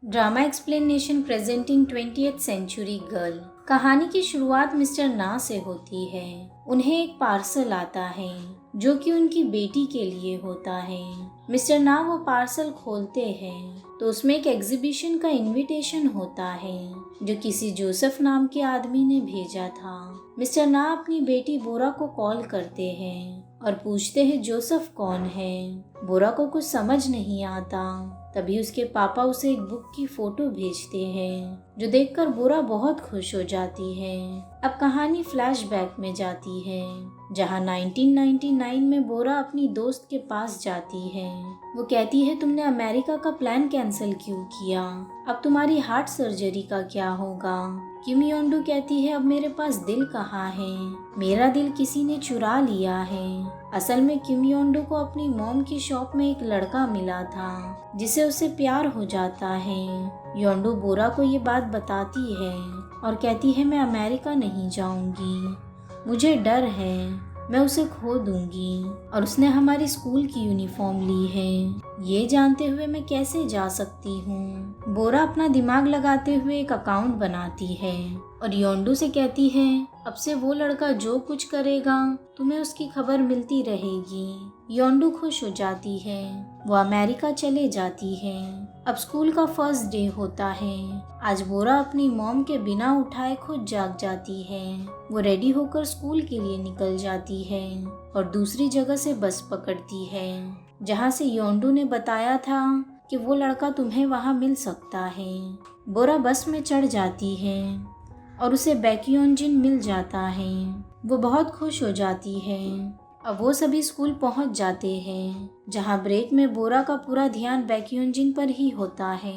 Drama explanation presenting 20th century girl. कहानी की शुरुआत मिस्टर ना से होती है। उन्हें एक पार्सल आता है जो कि उनकी बेटी के लिए होता है। मिस्टर ना वो पार्सल खोलते हैं तो उसमें एक एग्जीबिशन का इनविटेशन होता है जो किसी जोसेफ नाम के आदमी ने भेजा था। मिस्टर ना अपनी बेटी बोरा को कॉल करते हैं और पूछते हैं जोसेफ कौन है। बोरा को कुछ समझ नहीं आता। तभी उसके पापा उसे एक बुक की फोटो भेजते हैं जो देखकर बोरा बहुत खुश हो जाती है। अब कहानी फ्लैशबैक में जाती है जहां 1999 में बोरा अपनी दोस्त के पास जाती है। वो कहती है तुमने अमेरिका का प्लान कैंसिल क्यों किया? अब तुम्हारी हार्ट सर्जरी का क्या होगा? किम योंडू कहती है अब मेरे पास दिल कहाँ है? मेरा दिल किसी ने चुरा लिया है। असल में किम योंडू को अपनी मॉम की शॉप में एक लड़का मिला था जिसे उससे प्यार हो जाता है। योंडू बोरा को ये बात बताती है और कहती है मैं अमेरिका नहीं जाऊंगी, मुझे डर है मैं उसे खो दूंगी और उसने हमारी स्कूल की यूनिफॉर्म ली है। ये जानते हुए मैं कैसे जा सकती हूँ? बोरा अपना दिमाग लगाते हुए एक अकाउंट बनाती है और योंडू से कहती है अब से वो लड़का जो कुछ करेगा तुम्हें उसकी खबर मिलती रहेगी। योंडू खुश हो जाती है। वो अमेरिका चले जाती है। अब स्कूल का फर्स्ट डे होता है। आज बोरा अपनी मॉम के बिना उठाए खुद जाग जाती है। वो रेडी होकर स्कूल के लिए निकल जाती है और दूसरी जगह से बस पकड़ती है जहाँ से योंडू ने बताया था कि वो लड़का तुम्हें वहाँ मिल सकता है। बोरा बस में चढ़ जाती है और उसे बैक्योंजिन मिल जाता है। वो बहुत खुश हो जाती है। अब वो सभी स्कूल पहुंच जाते हैं जहां ब्रेक में बोरा का पूरा ध्यान बैक्योंजिन पर ही होता है।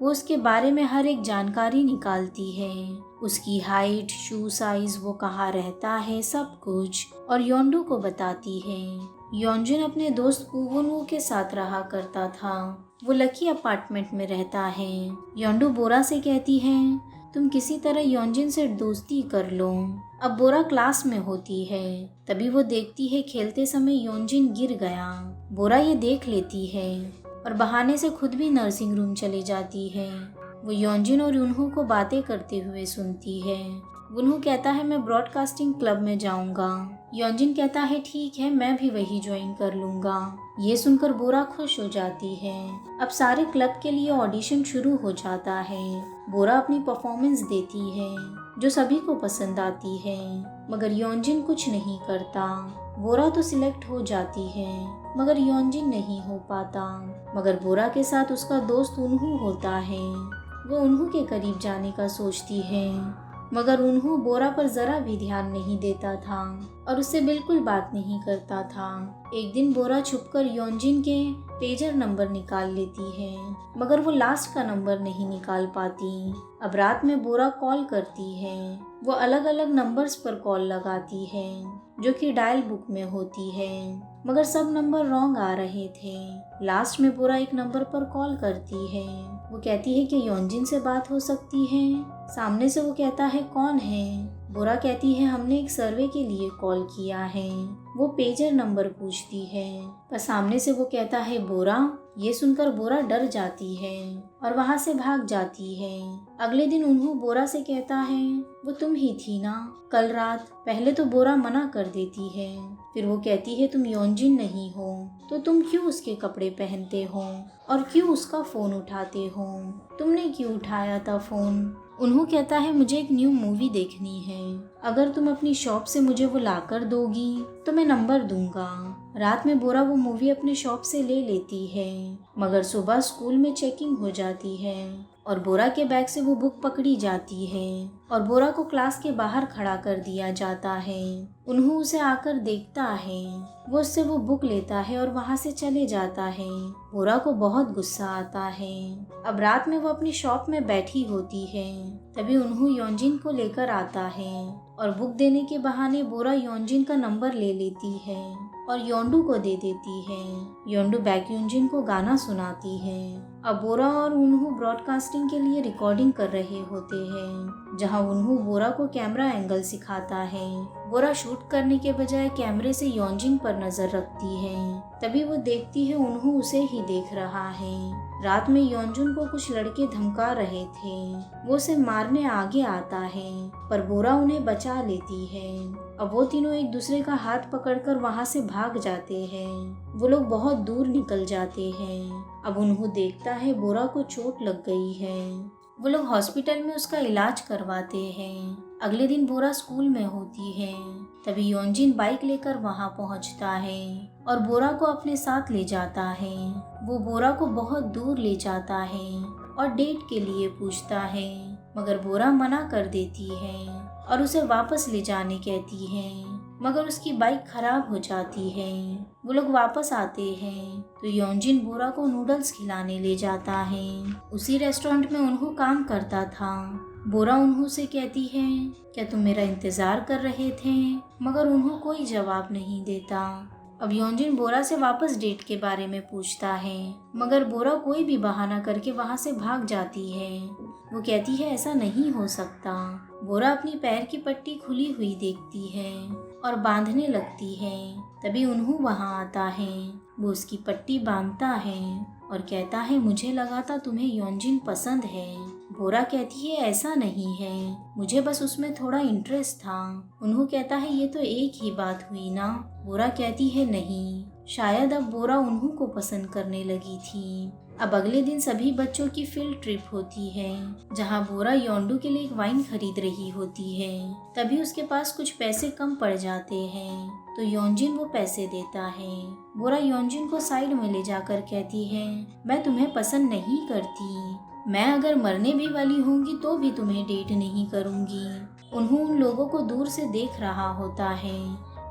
वो उसके बारे में हर एक जानकारी निकालती है, उसकी हाइट, शू साइज, वो कहाँ रहता है, सब कुछ, और योंडू को बताती है। योंजुन अपने दोस्त कुवोनवू के साथ रहा करता था। वो लकी अपार्टमेंट में रहता है। योंडू बोरा से कहती है तुम किसी तरह योंजिन से दोस्ती कर लो। अब बोरा क्लास में होती है। तभी वो देखती है खेलते समय योंजिन गिर गया। बोरा ये देख लेती है और बहाने से खुद भी नर्सिंग रूम चली जाती है। वो योंजिन और यूनहू को बातें करते हुए सुनती है। यूनहू कहता है मैं ब्रॉडकास्टिंग क्लब में जाऊंगा। योंजिन कहता है ठीक है मैं भी वही ज्वाइन कर लूंगा। ये सुनकर बोरा खुश हो जाती है। अब सारे क्लब के लिए ऑडिशन शुरू हो जाता है। बोरा अपनी परफॉर्मेंस देती है जो सभी को पसंद आती है, मगर योंजिन कुछ नहीं करता। बोरा तो सिलेक्ट हो जाती है मगर योंजिन नहीं हो पाता। मगर बोरा के साथ उसका दोस्त यूनहू होता है। वो यूनहू के करीब जाने का सोचती है मगर यूनहू बोरा पर जरा भी ध्यान नहीं देता था और उससे बिल्कुल बात नहीं करता था। एक दिन बोरा छुपकर योंजिन के पेजर नंबर निकाल लेती है मगर वो लास्ट का नंबर नहीं निकाल पाती। अब रात में बोरा कॉल करती है। वो अलग अलग नंबर्स पर कॉल लगाती है जो कि डायल बुक में होती है मगर सब नंबर रॉन्ग आ रहे थे। लास्ट में बोरा एक नंबर पर कॉल करती है। वो कहती है कि योंजिन से बात हो सकती है। सामने से वो कहता है कौन है? बोरा कहती है हमने एक सर्वे के लिए कॉल किया है। वो पेजर नंबर पूछती है पर सामने से वो कहता है बोरा। ये सुनकर बोरा डर जाती है और वहाँ से भाग जाती है। अगले दिन उन्हों बोरा से कहता है वो तुम ही थी ना कल रात? पहले तो बोरा मना कर देती है, फिर वो कहती है तुम योंजिन नहीं हो तो तुम क्यों उसके कपड़े पहनते हो और क्यों उसका फोन उठाते हो? तुमने क्यों उठाया था फोन? उन्हों कहता है मुझे एक न्यू मूवी देखनी है, अगर तुम अपनी शॉप से मुझे वो ला कर दोगी तो मैं नंबर दूंगा। रात में बोरा वो मूवी अपने शॉप से ले लेती है मगर सुबह स्कूल में चेकिंग हो जाती है और बोरा के बैग से वो बुक पकड़ी जाती है और बोरा को क्लास के बाहर खड़ा कर दिया जाता है। उन्हों उसे आकर देखता है। वो उससे वो बुक लेता है और वहाँ से चले जाता है। बोरा को बहुत गुस्सा आता है। अब रात में वो अपनी शॉप में बैठी होती है। तभी उन्हों योंजिन को लेकर आता है और बुक देने के बहाने बोरा योंजिन का नंबर ले लेती है और योंडू को दे देती है। योंडू बैक्योंजिन को गाना सुनाती है। अब बोरा और उन्हों ब्रॉडकास्टिंग के लिए रिकॉर्डिंग कर रहे होते हैं जहां उन्हों बोरा को कैमरा एंगल सिखाता है। बोरा शूट करने के बजाय कैमरे से योंजिन पर नजर रखती है। तभी वो देखती है उन्हों उसे ही देख रहा है। रात में योंजुन को कुछ लड़के धमका रहे थे। वो उसे मारने आगे आता है, पर बोरा उन्हें बचा लेती है। अब वो तीनों एक दूसरे का हाथ पकड़कर वहाँ से भाग जाते हैं। वो लोग बहुत दूर निकल जाते हैं। अब उन्हों देखता है बोरा को चोट लग गई है। वो लोग हॉस्पिटल में उसका इलाज करवाते हैं। अगले दिन बोरा स्कूल में होती है। तभी योंजिन बाइक लेकर वहाँ पहुँचता है और बोरा को अपने साथ ले जाता है। वो बोरा को बहुत दूर ले जाता है और डेट के लिए पूछता है, मगर बोरा मना कर देती है और उसे वापस ले जाने कहती है, मगर उसकी बाइक खराब हो जाती है। वो लोग वापस आते हैं तो योंजिन बोरा को नूडल्स खिलाने ले जाता है। उसी रेस्टोरेंट में उन्हों काम करता था। बोरा उन्हों से कहती है, क्या तुम मेरा इंतजार कर रहे थे? मगर उन्हों कोई जवाब नहीं देता। अब योंजिन बोरा से वापस डेट के बारे में पूछता है, मगर बोरा कोई भी बहाना करके वहाँ से भाग जाती है। वो कहती है ऐसा नहीं हो सकता। बोरा अपनी पैर की पट्टी खुली हुई देखती है और बांधने लगती है। तभी उन्हों वहाँ आता है। वो उसकी पट्टी बांधता है और कहता है, मुझे लगा था तुम्हें योंजिन पसंद है। बोरा कहती है ऐसा नहीं है, मुझे बस उसमें थोड़ा इंटरेस्ट था। उन्हों कहता है ये तो एक ही बात हुई ना। बोरा कहती है नहीं, शायद अब बोरा उन्हों को पसंद करने लगी थी। अब अगले दिन सभी बच्चों की फील्ड ट्रिप होती है, जहां बोरा योंडू के लिए एक वाइन खरीद रही होती है। तभी उसके पास कुछ पैसे कम पड़ जाते हैं तो योंजिन वो पैसे देता है। बोरा योंजिन को साइड में ले जाकर कहती है, मैं तुम्हें पसंद नहीं करती। मैं अगर मरने भी वाली होंगी तो भी तुम्हें डेट नहीं करूंगी। उन्हों उन लोगों को दूर से देख रहा होता है।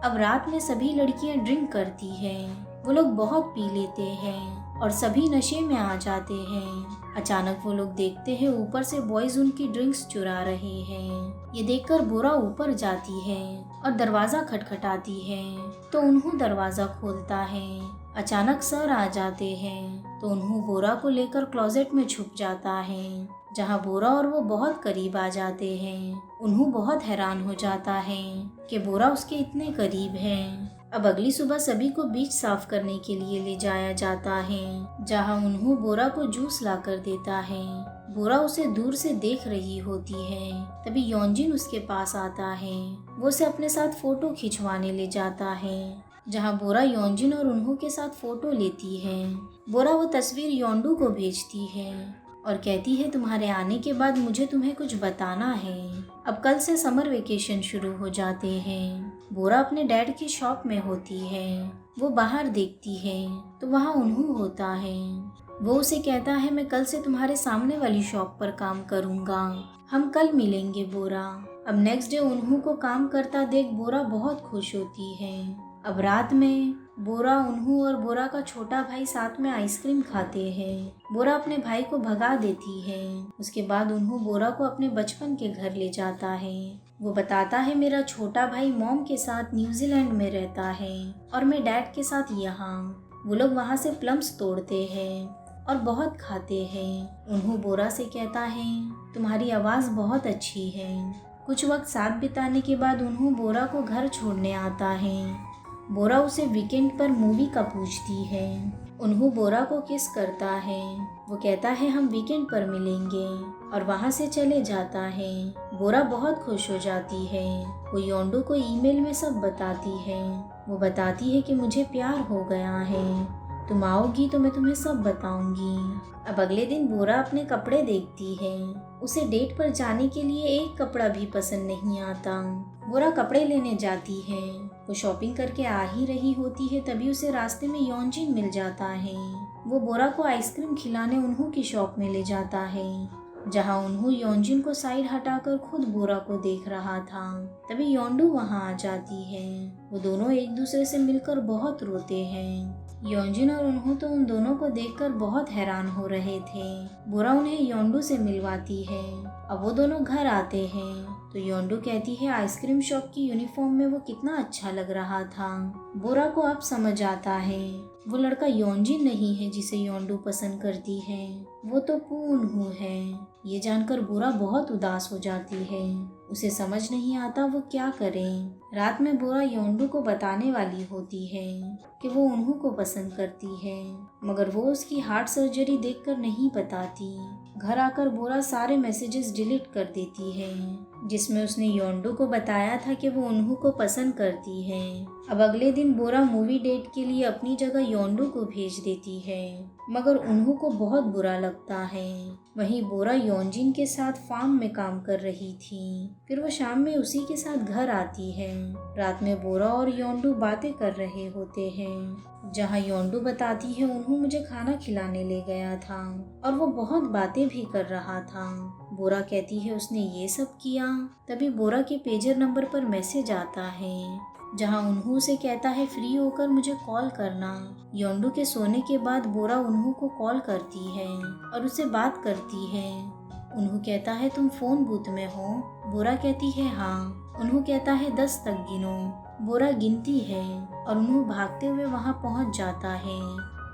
अब रात में सभी लड़कियां ड्रिंक करती हैं। वो लोग बहुत पी लेते हैं और सभी नशे में आ जाते हैं। अचानक वो लोग देखते हैं ऊपर से बॉयज उनकी ड्रिंक्स चुरा रहे हैं। ये देखकर बोरा ऊपर जाती है और दरवाजा खटखटाती है तो उन्हों दरवाजा खोलता है। अचानक सर आ जाते हैं तो उन्हों बोरा को लेकर क्लोजेट में छुप जाता है, जहां बोरा और वो बहुत करीब आ जाते हैं। उन्हों बहुत हैरान हो जाता है कि बोरा उसके इतने करीब है। अब अगली सुबह सभी को बीच साफ करने के लिए ले जाया जाता है, जहां उन्हों बोरा को जूस ला कर देता है। बोरा उसे दूर से देख रही होती है। तभी योंजिन उसके पास आता है। वो उसे अपने साथ फोटो खिंचवाने ले जाता है, जहां बोरा योंजिन और उन्हों के साथ फोटो लेती है। बोरा वो तस्वीर योंडू को भेजती है और कहती है, तुम्हारे आने के बाद मुझे तुम्हें कुछ बताना है। अब कल से समर वेकेशन शुरू हो जाते हैं। बोरा अपने डैड की शॉप में होती है। वो बाहर देखती है तो वहाँ उन्हों होता है। वो उसे कहता है, मैं कल से तुम्हारे सामने वाली शॉप पर काम करूँगा, हम कल मिलेंगे बोरा। अब नेक्स्ट डे उन्हों को काम करता देख बोरा बहुत खुश होती है। अब रात में बोरा, उन्हों और बोरा का छोटा भाई साथ में आइसक्रीम खाते हैं। बोरा अपने भाई को भगा देती है। उसके बाद उन्हों बोरा को अपने बचपन के घर ले जाता है। वो बताता है, मेरा छोटा भाई मॉम के साथ न्यूजीलैंड में रहता है और मैं डैड के साथ यहाँ। वो लोग वहाँ से प्लम्स तोड़ते हैं और बहुत खाते हैं। उन्हों बोरा से कहता है, तुम्हारी आवाज़ बहुत अच्छी है। कुछ वक्त साथ बिताने के बाद उन्हों बोरा को घर छोड़ने आता है। बोरा उसे वीकेंड पर मूवी का पूछती है। उन्हों बोरा को किस करता है। वो कहता है, हम वीकेंड पर मिलेंगे, और वहाँ से चले जाता है। बोरा बहुत खुश हो जाती है। वो योंडू को ईमेल में सब बताती है। वो बताती है कि मुझे प्यार हो गया है, तुम आओगी तो मैं तुम्हें सब बताऊंगी। अब अगले दिन बोरा अपने कपड़े देखती है। उसे डेट पर जाने के लिए एक कपड़ा भी पसंद नहीं आता। बोरा कपड़े लेने जाती है। वो शॉपिंग करके आ ही रही होती है, तभी उसे रास्ते में योंजिन मिल जाता है। वो बोरा को आइसक्रीम खिलाने उन्हों की शॉप में ले जाता है, जहां उन्हों योंजिन को साइड हटाकर खुद बोरा को देख रहा था। तभी योंडू वहां आ जाती है। वो दोनों एक दूसरे से मिलकर बहुत रोते हैं। योंजिन और उन्हों तो उन दोनों को देखकर बहुत हैरान हो रहे थे। बोरा उन्हें योंडू से मिलवाती है। अब वो दोनों घर आते हैं तो योंडू कहती है, आइसक्रीम शॉप की यूनिफॉर्म में वो कितना अच्छा लग रहा था। बोरा को अब समझ आता है वो लड़का योंजिन नहीं है जिसे योंडू पसंद करती है, वो तो पूनहू है। ये जानकर बोरा बहुत उदास हो जाती है। उसे समझ नहीं आता वो क्या करे। रात में बोरा योंडू को बताने वाली होती है कि वो उन्हू को पसंद करती है, मगर वो उसकी हार्ट सर्जरी देखकर नहीं बताती। घर आकर बोरा सारे मैसेजेस डिलीट कर देती है जिसमें उसने योंडू को बताया था कि वो उन्हू को पसंद करती है। अब अगले दिन बोरा मूवी डेट के लिए अपनी जगह योंडू को भेज देती है, मगर उन्हू को बहुत बुरा लगता है। वहीं बोरा योंजिन के साथ फार्म में काम कर रही थी। फिर वो शाम में उसी के साथ घर आती है। रात में बोरा और योंडू बातें कर रहे होते हैं, जहाँ योंडू बताती है उन्हू मुझे खाना खिलाने ले गया था और वो बहुत बातें भी कर रहा था। बोरा कहती है उसने ये सब किया। तभी बोरा के पेजर नंबर पर मैसेज आता है, जहाँ उन्हू से कहता है फ्री होकर मुझे कॉल करना। योंडू के सोने के बाद बोरा उन्हू को कॉल करती है और उससे बात करती है। उन्हू कहता है तुम फोन बूथ में हो? बोरा कहती है हाँ। उन्हू कहता है 10 तक गिनो। बोरा गिनती है और उन्हू भागते हुए वहाँ पहुँच जाता है।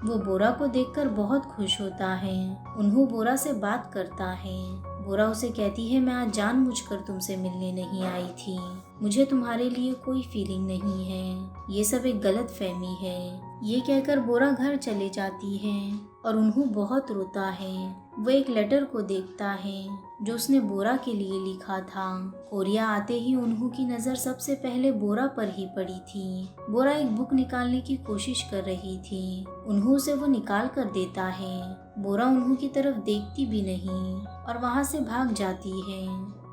वो बोरा को देखकर बहुत खुश होता है। उन्हू बोरा से बात करता है। बोरा उसे कहती है मैं आज जानबूझकर तुमसे मिलने नहीं आई थी, मुझे तुम्हारे लिए कोई फीलिंग नहीं है, ये सब एक गलत फहमी है। ये कहकर बोरा घर चले जाती है और उन्हू बहुत रोता है। वो एक लेटर को देखता है जो उसने बोरा के लिए लिखा था। कोरिया आते ही उन्हू की नज़र सबसे पहले बोरा पर ही पड़ी थी। बोरा एक बुक निकालने की कोशिश कर रही थी। उन्हू उसे वो निकाल कर देता है। बोरा उन्हू की तरफ देखती भी नहीं और वहाँ से भाग जाती है।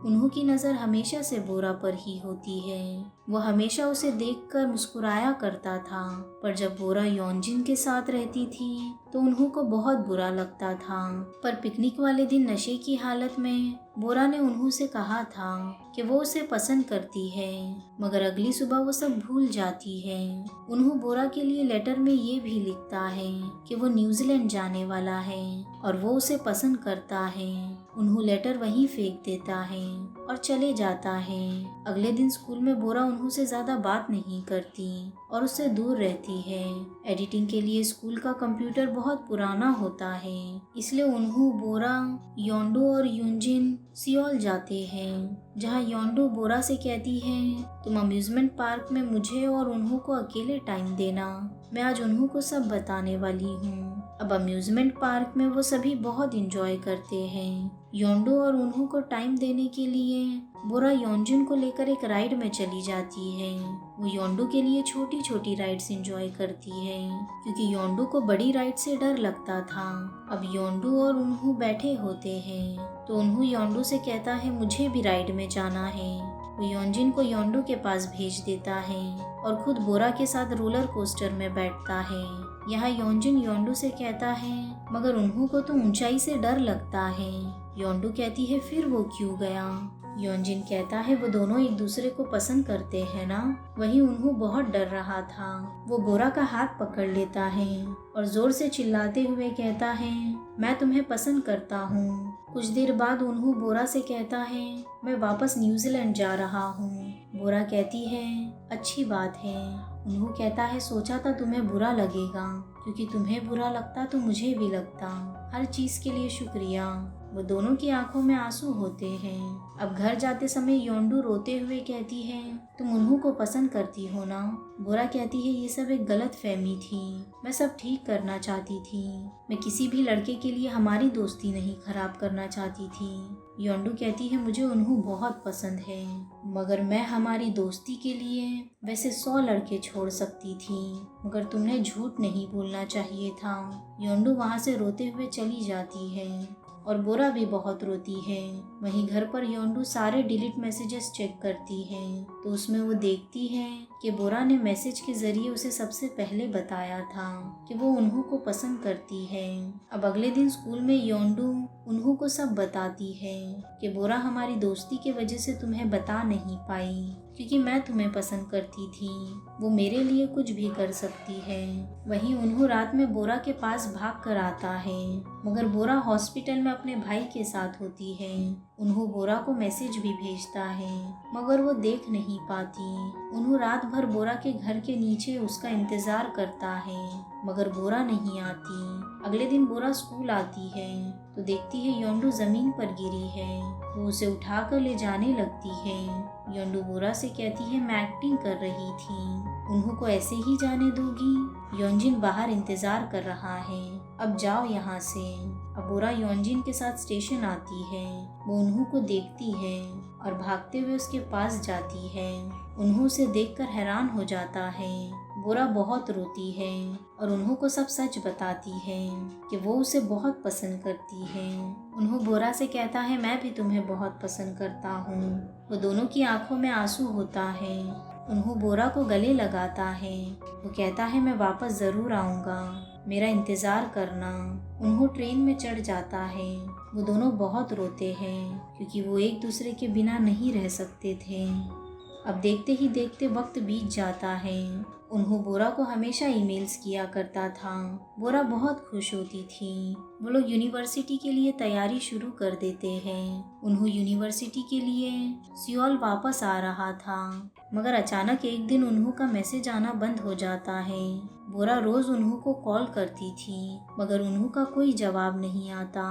उन्हू की नज़र हमेशा से बोरा पर ही होती है। वो हमेशा उसे देखकर मुस्कुराया करता था, पर जब बोरा योंजिन के साथ रहती थी तो उन्हू को बहुत बुरा लगता था। पर पिकनिक वाले दिन नशे की हालत में बोरा ने उन्हू से कहा था कि वो उसे पसंद करती है, मगर अगली सुबह वो सब भूल जाती है। उन्हू बोरा के लिए लेटर में ये भी लिखता है कि वो न्यूजीलैंड जाने वाला है और वो उसे पसंद करता है। उन्हू लेटर वहीं फेंक देता है और चले जाता है। अगले दिन स्कूल में बोरा उन्हू से ज़्यादा बात नहीं करती और उससे दूर रहती है। एडिटिंग के लिए स्कूल का कंप्यूटर बहुत पुराना होता है, इसलिए उन्हू, बोरा, योंडू और यूनजिन सियोल जाते हैं, जहाँ योंडू बोरा से कहती है तुम अम्यूजमेंट पार्क में मुझे और उन्हू को अकेले टाइम देना, मैं आज उन्हू को सब बताने वाली हूँ। अब अम्यूजमेंट पार्क में वो सभी बहुत इंजॉय करते हैं। योंडू और उन्हू को टाइम देने के लिए बोरा योंजिन को लेकर एक राइड में चली जाती है। वो योंडू के लिए छोटी छोटी राइड्स एंजॉय करती है, क्योंकि योंडू को बड़ी राइड से डर लगता था। अब योंडू और उन्हू बैठे होते हैं तो उन्हू योंडू से कहता है मुझे भी राइड में जाना है। वो योंजिन को योंडू के पास भेज देता है और खुद बोरा के साथ रोलर कोस्टर में बैठता है। यहाँ योंजिन योंडू से कहता है मगर उन्हू को तो ऊंचाई से डर लगता है। योंडू कहती है फिर वो क्यों गया? योंजिन कहता है वो दोनों एक दूसरे को पसंद करते हैं ना। वहीं उन्हू बहुत डर रहा था। वो बोरा का हाथ पकड़ लेता है और जोर से चिल्लाते हुए कहता है मैं तुम्हें पसंद करता हूँ। कुछ देर बाद उन्हू बोरा से कहता है मैं वापस न्यूजीलैंड जा रहा हूँ। बोरा कहती है अच्छी बात है। उन्हू कहता है सोचा था तुम्हें बुरा लगेगा, क्योंकि तुम्हें बुरा लगता तो मुझे भी लगता। हर चीज़ के लिए शुक्रिया। वो दोनों की आंखों में आंसू होते हैं। अब घर जाते समय योंडू रोते हुए कहती है तुम उन्हू को पसंद करती हो ना? बोरा कहती है ये सब एक गलत फहमी थी, मैं सब ठीक करना चाहती थी, मैं किसी भी लड़के के लिए हमारी दोस्ती नहीं खराब करना चाहती थी। योंडू कहती है मुझे उन्हू बहुत पसंद है, मगर मैं हमारी दोस्ती के लिए वैसे 100 लड़के छोड़ सकती थी, मगर तुमने झूठ नहीं बोलना चाहिए था। योंडू वहाँ से रोते हुए चली जाती है और बोरा भी बहुत रोती है। वहीं घर पर योंडू सारे डिलीट मैसेजेस चेक करती है तो उसमें वो देखती है कि बोरा ने मैसेज के जरिए उसे सबसे पहले बताया था कि वो उन्हू को पसंद करती है। अब अगले दिन स्कूल में योंडू उन्हू को सब बताती है कि बोरा हमारी दोस्ती की वजह से तुम्हें बता नहीं पाई, क्योंकि मैं तुम्हें पसंद करती थी वो मेरे लिए कुछ भी कर सकती है। वहीं उन्हों रात में बोरा के पास भाग कर आता है, मगर बोरा हॉस्पिटल में अपने भाई के साथ होती है। उन्हों बोरा को मैसेज भी भेजता है, मगर वो देख नहीं पाती। उन्हों रात भर बोरा के घर के नीचे उसका इंतजार करता है, मगर बोरा नहीं आती। अगले दिन बोरा स्कूल आती है तो देखती है योंडू जमीन पर गिरी है। वो उसे उठाकर ले जाने लगती है। योंडू बोरा से कहती है मैं एक्टिंग कर रही थी, उन्हों को ऐसे ही जाने दोगी? योंजिन बाहर इंतजार कर रहा है, अब जाओ यहाँ से। अब बोरा योंजिन के साथ स्टेशन आती है। वो उन्हों को देखती है और भागते हुए उसके पास जाती है। उन्हों उसे देखकर हैरान हो जाता है। बोरा बहुत रोती है और उन्हों को सब सच बताती है कि वो उसे बहुत पसंद करती है। उन्हों बोरा से कहता है मैं भी तुम्हें बहुत पसंद करता हूँ। वो दोनों की आंखों में आंसू होता है। उन्हों बोरा को गले लगाता है। वो कहता है मैं वापस ज़रूर आऊँगा, मेरा इंतज़ार करना। उन्हों ट्रेन में चढ़ जाता है। वो दोनों बहुत रोते हैं क्योंकि वो एक दूसरे के बिना नहीं रह सकते थे। अब देखते ही देखते वक्त बीत जाता है। उन्हों बोरा को हमेशा ईमेल्स किया करता था। बोरा बहुत खुश होती थी। वो लोग यूनिवर्सिटी के लिए तैयारी शुरू कर देते हैं। उन्हों यूनिवर्सिटी के लिए सियोल वापस आ रहा था, मगर अचानक एक दिन उन्हों का मैसेज आना बंद हो जाता है। बोरा रोज उन्हों को कॉल करती थी, मगर उन्हों का कोई जवाब नहीं आता।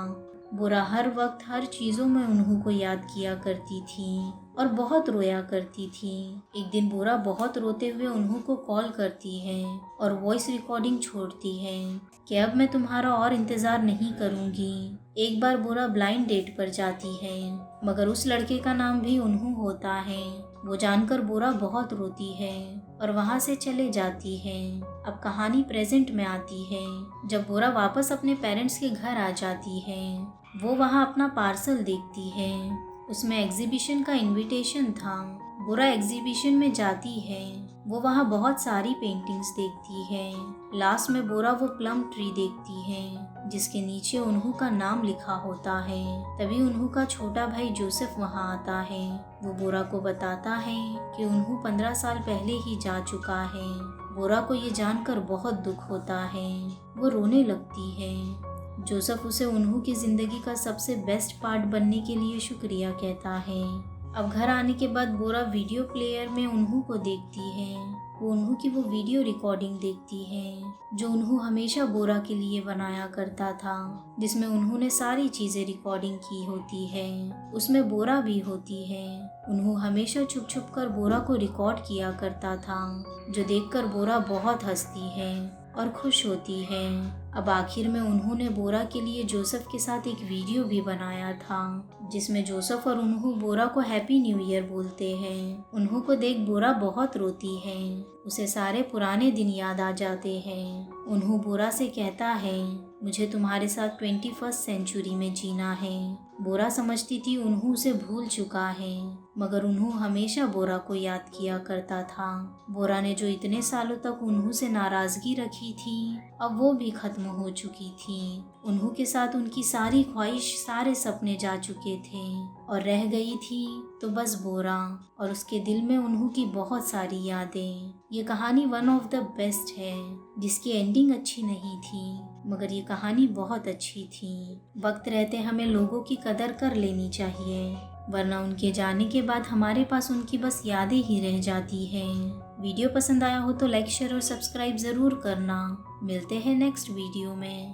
बोरा हर वक्त हर चीज़ों में उन्हों को याद किया करती थी और बहुत रोया करती थी। एक दिन बोरा बहुत रोते हुए उन्हों को कॉल करती है और वॉइस रिकॉर्डिंग छोड़ती है कि अब मैं तुम्हारा और इंतज़ार नहीं करूँगी। एक बार बोरा ब्लाइंड डेट पर जाती है, मगर उस लड़के का नाम भी उन्हों होता है। वो जानकर बोरा बहुत रोती है और वहाँ से चले जाती है। अब कहानी प्रेजेंट में आती है। जब बोरा वापस अपने पेरेंट्स के घर आ जाती है, वो वहाँ अपना पार्सल देखती है। उसमें एग्जीबिशन का इनविटेशन था। बोरा एग्जीबिशन में जाती है। वो वहाँ बहुत सारी पेंटिंग्स देखती है। लास्ट में बोरा वो प्लम ट्री देखती है जिसके नीचे उन्हों का नाम लिखा होता है। तभी उन्हों का छोटा भाई जोसेफ वहाँ आता है। वो बोरा को बताता है कि उन्हों 15 साल पहले ही जा चुका है। बोरा को ये जानकर बहुत दुख होता है। वो रोने लगती है। जोसेफ उसे उन्हों की ज़िंदगी का सबसे बेस्ट पार्ट बनने के लिए शुक्रिया कहता है। अब घर आने के बाद बोरा वीडियो प्लेयर में उन्हों को देखती है। वो उन्हों की वो वीडियो रिकॉर्डिंग देखती है जो उन्हों हमेशा बोरा के लिए बनाया करता था, जिसमें उन्होंने सारी चीज़ें रिकॉर्डिंग की होती है। उसमें बोरा भी होती है। उन्हों हमेशा छुप छुप कर बोरा को रिकॉर्ड किया करता था, जो देखकर बोरा बहुत हंसती है और खुश होती है। अब आखिर में उन्होंने बोरा के लिए जोसेफ के साथ एक वीडियो भी बनाया था, जिसमें जोसेफ और उन्हों बोरा को हैप्पी न्यू ईयर बोलते हैं। उन्हों को देख बोरा बहुत रोती है। उसे सारे पुराने दिन याद आ जाते हैं। उन्हों बोरा से कहता है मुझे तुम्हारे साथ 21वीं सेंचुरी में जीना है। बोरा समझती थी उन्हों उसे भूल चुका है, मगर उन्हों हमेशा बोरा को याद किया करता था। बोरा ने जो इतने सालों तक उन्हों से नाराज़गी रखी थी, अब वो भी खत्म हो चुकी थी। उन्हों के साथ उनकी सारी ख्वाहिश, सारे सपने जा चुके थे और रह गई थी तो बस बोरा और उसके दिल में उन्हों की बहुत सारी यादें। ये कहानी वन ऑफ द बेस्ट है, जिसकी एंडिंग अच्छी नहीं थी, मगर ये कहानी बहुत अच्छी थी। वक्त रहते हमें लोगों की कदर कर लेनी चाहिए, वरना उनके जाने के बाद हमारे पास उनकी बस यादें ही रह जाती हैं। वीडियो पसंद आया हो तो लाइक, शेयर और सब्सक्राइब ज़रूर करना। मिलते हैं नेक्स्ट वीडियो में।